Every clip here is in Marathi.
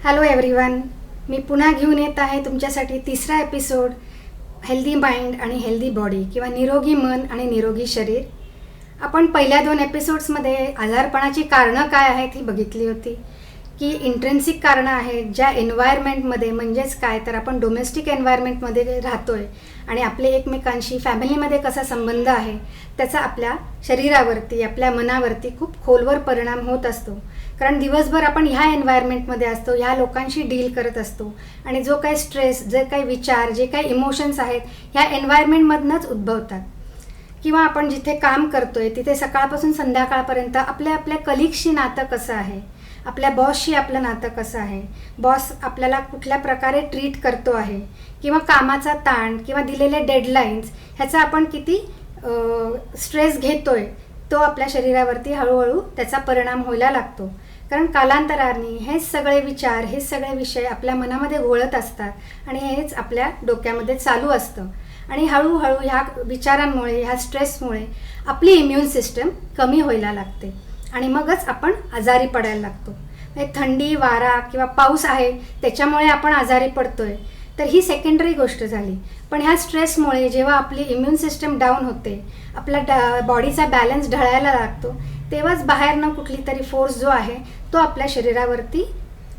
हॅलो एव्हरीवन, मी पुन्हा घेऊन येत आहे तुमच्यासाठी तिसरा एपिसोड हेल्दी माइंड आणि हेल्दी बॉडी किंवा निरोगी मन आणि निरोगी शरीर. आपण पहिल्या 2 एपिसोड्समध्ये आजारपणाची कारणं काय आहेत ही बघितली होती की इंट्रेन्सिक कारणं आहेत ज्या एन्व्हायरमेंटमध्ये, म्हणजेच काय तर आपण डोमेस्टिक एन्व्हायरमेंटमध्ये राहतो आहे आणि आपले एकमेकांशी फॅमिलीमध्ये कसा संबंध आहे त्याचा आपल्या शरीरावरती, आपल्या मनावरती खूप खोलवर परिणाम होत असतो. कारण दिवसभर आपण ह्या एन्व्हायरमेंटमध्ये असतो, ह्या लोकांशी डील करत असतो आणि जो काही स्ट्रेस, जे काही विचार, जे काही इमोशन्स आहेत ह्या एन्व्हायरमेंटमधनंच उद्भवतात. किंवा आपण जिथे काम करतो आहे तिथे सकाळपासून संध्याकाळपर्यंत आपल्या कलिग्सशी नातं कसं आहे, आपल्या बॉसशी आपलं नातं कसं आहे, बॉस आपल्याला कुठल्या प्रकारे ट्रीट करतो आहे, किंवा कामाचा ताण किंवा दिलेले डेडलाईन्स ह्याचा आपण किती स्ट्रेस घेतो आहे तो आपल्या शरीरावरती हळूहळू त्याचा परिणाम व्हायला लागतो. कारण कालांतराने हेच सगळे विचार, हेच सगळे विषय आपल्या मनामध्ये घोळत असतात आणि हेच आपल्या डोक्यामध्ये चालू असतं आणि हळूहळू ह्या विचारांमुळे, ह्या स्ट्रेसमुळे आपली इम्युन सिस्टम कमी व्हायला लागते आणि मगच आपण आजारी पडायला लागतो. थंडी, वारा किंवा पाऊस आहे त्याच्यामुळे आपण आजारी पडतो आहे तर ही सेकंडरी गोष्ट झाली. पण ह्या स्ट्रेसमुळे जेव्हा आपली इम्युन सिस्टम डाऊन होते, आपला बॉडीचा बॅलन्स ढळायला लागतो, तेव्हाच बाहेरनं कुठली तरी फोर्स जो आहे तो आपल्या शरीरावरती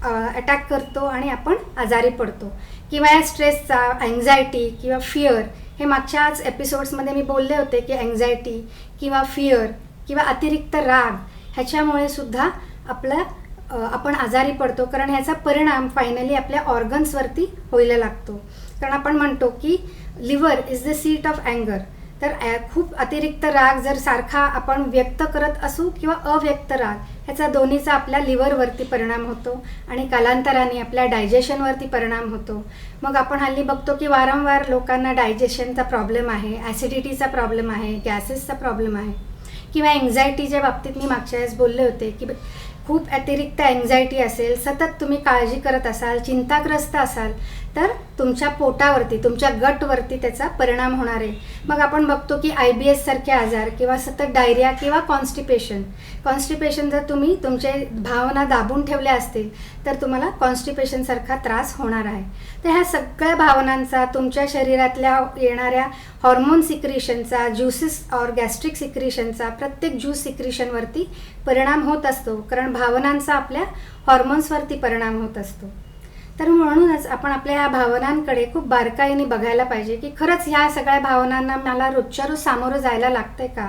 अटॅक करतो आणि आपण आजारी पडतो. किंवा या स्ट्रेसचा अँझायटी किंवा फिअर, हे मागच्याच एपिसोड्समध्ये मी बोलले होते की अँझायटी किंवा फिअर किंवा अतिरिक्त राग ह्याच्यामुळे सुद्धा आपण आजारी पडतो. कारण ह्याचा परिणाम फायनली आपल्या ऑर्गन्सवरती व्हायला लागतो. कारण आपण म्हणतो की liver is the seat of अँगर. तर खूप अतिरिक्त राग जर सारखा आपण व्यक्त करत असू किंवा अव्यक्त राग, ह्याचा दोन्हीचा आपल्या लिव्हरवरती परिणाम होतो आणि कालांतराने आपल्या डायजेशनवरती परिणाम होतो. मग आपण हल्ली बघतो की वारंवार लोकांना डायजेशनचा प्रॉब्लेम आहे, ॲसिडिटीचा प्रॉब्लेम आहे, गॅसेसचा प्रॉब्लेम आहे. किंवा एन्झायटीच्या बाबतीत मी मागच्या वेळेस बोलले होते की खूप अतिरिक्त एन्झायटी असेल, सतत तुम्ही काळजी करत असाल, चिंताग्रस्त असाल तर तुमच्या पोटावरती, तुमच्या गटवरती त्याचा परिणाम होणार आहे. मग आपण बघतो की IBS सारखे आजार किंवा सतत डायरिया किंवा कॉन्स्टिपेशन जर तुम्ही तुमचे भावना दाबून ठेवल्या असतील तर तुम्हाला कॉन्स्टिपेशनसारखा त्रास होणार आहे. तर ह्या सगळ्या भावनांचा तुमच्या शरीरातल्या येणाऱ्या हॉर्मोन सिक्रिशनचा, ज्युसेस और गॅस्ट्रिक सिक्रिशनचा, प्रत्येक ज्यूस सिक्रिशनवरती परिणाम होत असतो. कारण भावनांचा आपल्या हॉर्मोन्सवरती परिणाम होत असतो. तर म्हणूनच आपण आपल्या ह्या भावनांकडे खूप बारकाईने बघायला पाहिजे की खरंच ह्या सगळ्या भावनांना मला रोजच्या रोज सामोरं जायला लागतंय का?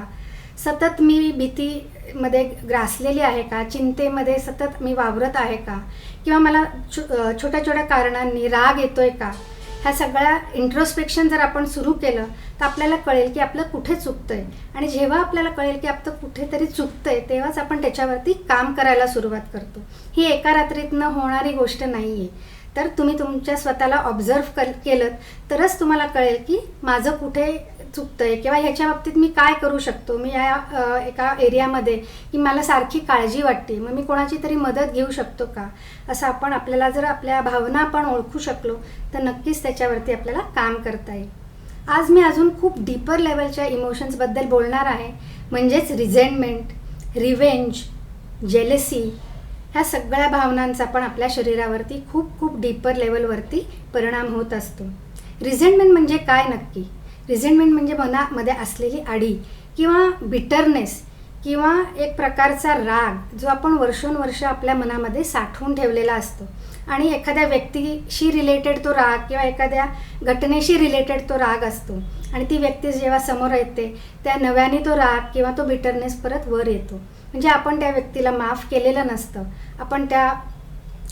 सतत मी भीतीमध्ये ग्रासलेली आहे का? चिंतेमध्ये सतत मी वावरत आहे का? किंवा मला छोट्या छोट्या कारणांनी राग येतोय का? ह्या सगळ्या इंट्रोस्पेक्शन जर आपण सुरू केलं तर आपल्याला कळेल की आपलं कुठे चुकतंय. आणि जेव्हा आपल्याला कळेल की आपलं कुठेतरी चुकतंय तेव्हाच आपण त्याच्यावरती काम करायला सुरुवात करतो. ही एका रात्रीतनं होणारी गोष्ट नाही आहे. तर तुम्ही तुमच्या स्वतःला ऑब्झर्व केलं तरच तुम्हाला कळेल की माझं कुठे चुकतंय किंवा ह्याच्या बाबतीत मी काय करू शकतो. मी या एका एरियामध्ये की मला सारखी काळजी वाटते, मग मी कोणाची तरी मदत घेऊ शकतो का? असं आपल्याला जर आपल्या भावना आपण ओळखू शकलो तर नक्कीच त्याच्यावरती आपल्याला काम करता येईल. आज मी अजून खूप डीपर लेवलच्या इमोशन्सबद्दल बोलणार आहे, म्हणजेच रिझेंटमेंट, रिव्हेंज, जेलसी, ह्या सगळ्या भावनांचा पण आपल्या शरीरावरती खूप खूप डीपर लेवलवरती परिणाम होत असतो. रिझेंटमेंट म्हणजे काय नक्की? रिझेंटमेंट म्हणजे मनामध्ये असलेली आडी किंवा बिटरनेस किंवा एक प्रकारचा राग जो आपण वर्षोनवर्ष आपल्या मनामध्ये साठवून ठेवलेला असतो. आणि एखाद्या व्यक्तीशी रिलेटेड तो राग किंवा एखाद्या घटनेशी रिलेटेड तो राग असतो आणि ती व्यक्ती जेव्हा समोर येते त्या नव्याने तो राग किंवा तो बिटरनेस परत वर येतो. म्हणजे आपण त्या व्यक्तीला माफ केलेलं नसतं, आपण त्या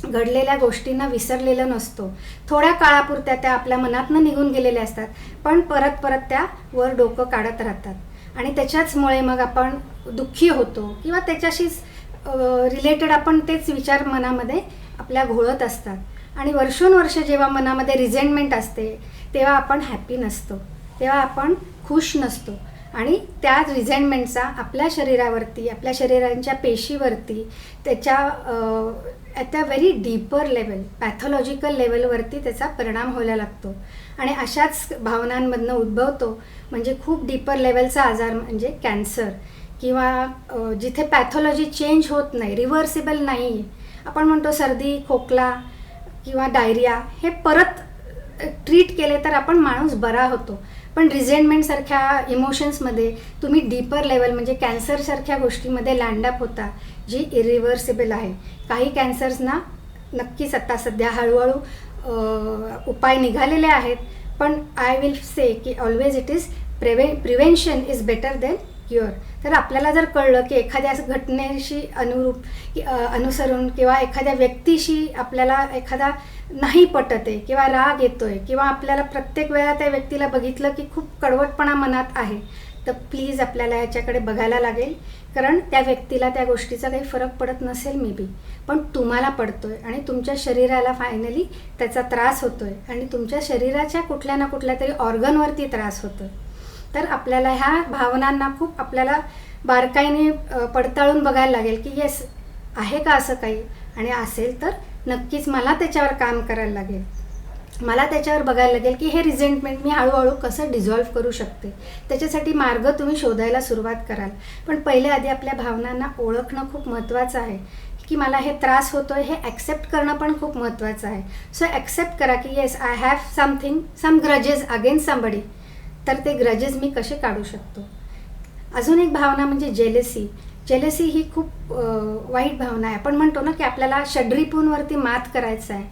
घडलेल्या गोष्टींना विसरलेलं नसतो. थोड्या काळापुरत्या त्या आपल्या मनातनं निघून गेलेल्या असतात, पण परत परत त्या वर डोकं काढत राहतात आणि त्याच्याचमुळे मग आपण दुःखी होतो किंवा त्याच्याशीच रिलेटेड आपण तेच विचार मनामध्ये आपल्या घोळत असतात. आणि वर्षोनवर्ष जेव्हा मनामध्ये रिझेंटमेंट असते तेव्हा आपण हॅपी नसतो, तेव्हा आपण खुश नसतो आणि त्या रिझेंटमेंटचा आपल्या शरीरावरती, आपल्या शरीरांच्या पेशीवरती, त्याच्या at a very deeper level, pathological लेवलवरती त्याचा परिणाम व्हायला लागतो. आणि अशाच भावनांमधनं उद्भवतो म्हणजे खूप डीपर लेवलचा आजार म्हणजे कॅन्सर किंवा जिथे पॅथॉलॉजी चेंज होत नाही, रिव्हर्सिबल नाही, आपण म्हणतो सर्दी, खोकला किंवा डायरिया हे परत ट्रीट केले तर आपण माणूस बरा होतो. पण रिझेंटमेंटसारख्या इमोशन्समध्ये तुम्ही डीपर लेवल म्हणजे कॅन्सरसारख्या गोष्टीमध्ये लँडअप होता, जी इरिव्हर्सिबल आहे. काही कॅन्सर्सना नक्कीच आता सध्या हळूहळू उपाय निघालेले आहेत, पण आय विल से की always it is prevention is better than cure. तर आपल्याला जर कळलं की एखाद्या घटनेशी अनुसरून किंवा एखाद्या व्यक्तीशी आपल्याला एखादा नाही पटत आहे किंवा राग येतो आहे किंवा आपल्याला प्रत्येक वेळा त्या व्यक्तीला बघितलं की खूप कडवटपणा मनात आहे, तर प्लीज आपल्याला याच्याकडे बघायला लागेल. कारण त्या व्यक्तीला त्या गोष्टीचा काही फरक पडत नसेल मे बी, पण तुम्हाला पडतोय आणि तुमच्या शरीराला फायनली त्याचा त्रास होतोय आणि तुमच्या शरीराच्या कुठल्या ना कुठल्या तरी ऑर्गनवरती त्रास होतोय. तर आपल्याला ह्या भावनांना खूप आपल्याला बारकाईने पडताळून बघायला लागेल की येस आहे का असं काही, आणि असेल तर नक्कीच मला त्याच्यावर काम करायला लागेल. मला त्याच्यावर बघायला लागेल की हे रिझेंटमेंट मी हळूहळू कसं डिझॉल्व्ह करू शकते. त्याच्यासाठी मार्ग तुम्ही शोधायला सुरुवात कराल. पण पहिले आधी आपल्या भावनांना ओळखणं खूप महत्त्वाचं आहे की मला हे त्रास होतो आहे, हे ॲक्सेप्ट करणं पण खूप महत्त्वाचं आहे. सो ॲक्सेप्ट करा की yes I have some grudges against somebody. तर ते ग्रजेस मी कसे काढू शकतो. अजून एक भावना म्हणजे जेलसी. जेलसी ही खूप वाईट भावना आहे. आपण म्हणतो ना की आपल्याला षड्रिपूंवरती मात करायचं आहे.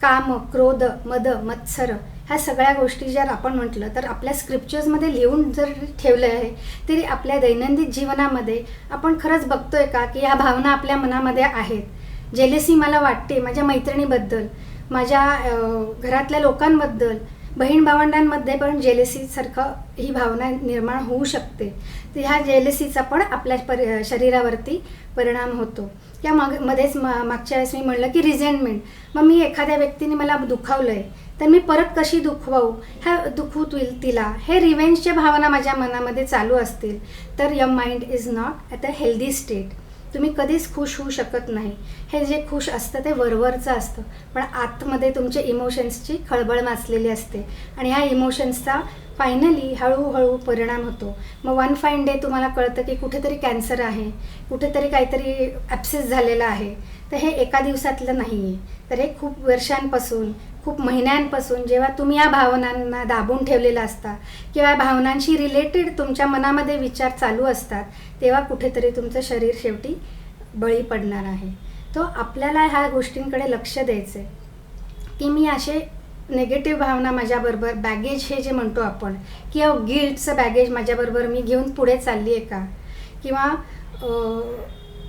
काम, क्रोध, मद, मत्सर ह्या सगळ्या गोष्टी जर आपण म्हटलं तर आपल्या स्क्रिप्चर्समध्ये लिहून जर ठेवलं आहे तरी आपल्या दैनंदिन जीवनामध्ये आपण खरंच बघतोय का की ह्या भावना आपल्या मनामध्ये आहेत. जेलसी मला वाटते माझ्या मैत्रिणीबद्दल, माझ्या घरातल्या लोकांबद्दल, बहीण भावंडांमध्ये पण जेलसीसारखं ही भावना निर्माण होऊ शकते. तर ह्या जेलसीचा पण आपल्या शरीरावरती परिणाम होतो. या मध्येच मागच्या वेळेस मी म्हणलं की रिझेंटमेंट. मग मी एखाद्या व्यक्तीने मला दुखावलं आहे तर मी परत कशी दुखवू, दुखवू तिला, हे रिव्हेंजच्या भावना माझ्या मनामध्ये चालू असतील तर your mind is not at a healthy state. तुम्ही कधीच खुश होऊ शकत नाही. हे जे खुश असतं ते वरवरचं असतं, पण आतमध्ये तुमचे इमोशन्सची खळबळ माचलेली असते आणि ह्या इमोशन्सचा फायनली हळूहळू परिणाम होतो. मग वन फाईन डे तुम्हाला कळतं की कुठेतरी कॅन्सर आहे, कुठेतरी काहीतरी ॲप्सेस झालेला आहे. तर हे एका दिवसातलं नाही आहे. तर हे खूप वर्षांपासून, खूप महिन्यांपासून जेव्हा तुम्ही या भावनांना दाबून ठेवलेलं असता किंवा या भावनांशी रिलेटेड तुमच्या मनामध्ये विचार चालू असतात, तेव्हा कुठेतरी तुमचं शरीर शेवटी बळी पडणार आहे. तो आपल्याला ह्या गोष्टींकडे लक्ष द्यायचं आहे की मी असे नेगेटिव्ह भावना माझ्याबरोबर, बॅगेज हे जे म्हणतो आपण की गिल्टचं बॅगेज माझ्याबरोबर मी घेऊन पुढे चालली आहे का, किंवा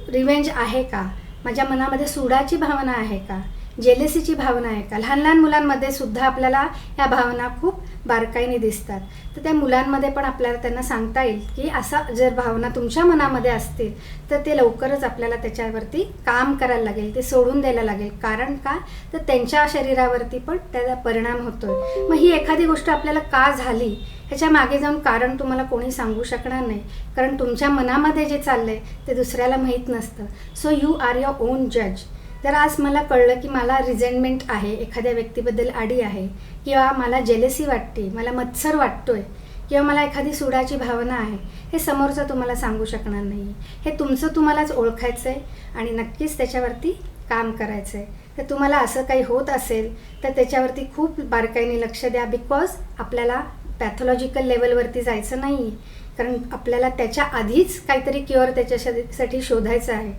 रिव्हेंज आहे का, माझ्या मनामध्ये सुडाची भावना आहे का, जेलसीची भावना आहे का. लहान लहान मुलांमध्ये सुद्धा आपल्याला ह्या भावना खूप बारकाईने दिसतात. तर त्या मुलांमध्ये पण आपल्याला त्यांना सांगता येईल की असा जर भावना तुमच्या मनामध्ये असतील तर ते लवकरच आपल्याला त्याच्यावरती काम करायला लागेल, ते सोडून द्यायला लागेल. कारण का, तर त्यांच्या शरीरावरती पण त्याचा परिणाम होतोय. मग ही एखादी गोष्ट आपल्याला का झाली ह्याच्या मागे जाऊन कारण तुम्हाला कोणी सांगू शकणार नाही, कारण तुमच्या मनामध्ये जे चाललंय ते दुसऱ्याला माहीत नसतं. So you are your own जज. तर आज मला कळलं की मला रिझेंटमेंट आहे, एखाद्या व्यक्तीबद्दल आडी आहे, किंवा मला जेलसी वाटते, मला मत्सर वाटतोय, किंवा मला एखादी सुडाची भावना आहे, हे समोरचं तुम्हाला सांगू शकणार नाही. हे तुमचं तुम्हालाच ओळखायचं आहे आणि नक्कीच त्याच्यावरती काम करायचं आहे. तर तुम्हाला असं काही होत असेल तर त्याच्यावरती खूप बारकाईने लक्ष द्या. बिकॉज आपल्याला पॅथॉलॉजिकल लेवलवरती जायचं नाही, कारण आपल्याला त्याच्या आधीच काहीतरी क्युअर त्याच्यासाठी शोधायचं आहे.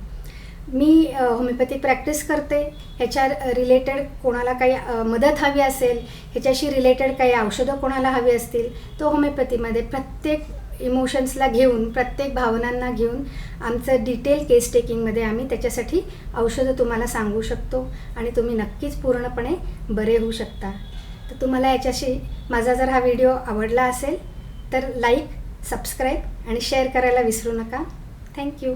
मी होमिओपॅथिक प्रॅक्टिस करते. ह्याच्या रिलेटेड कोणाला काही मदत हवी असेल, ह्याच्याशी रिलेटेड काही औषधं कोणाला हवी असतील, तर होमिओपॅथीमध्ये प्रत्येक इमोशन्सला घेऊन, प्रत्येक भावनांना घेऊन आमचं डिटेल केस टेकिंगमध्ये आम्ही त्याच्यासाठी औषधं तुम्हाला सांगू शकतो आणि तुम्ही नक्कीच पूर्णपणे बरे होऊ शकता. तर तुम्हाला याच्याशी माझा जर हा व्हिडिओ आवडला असेल तर लाईक, सबस्क्राईब आणि शेअर करायला विसरू नका. थँक्यू.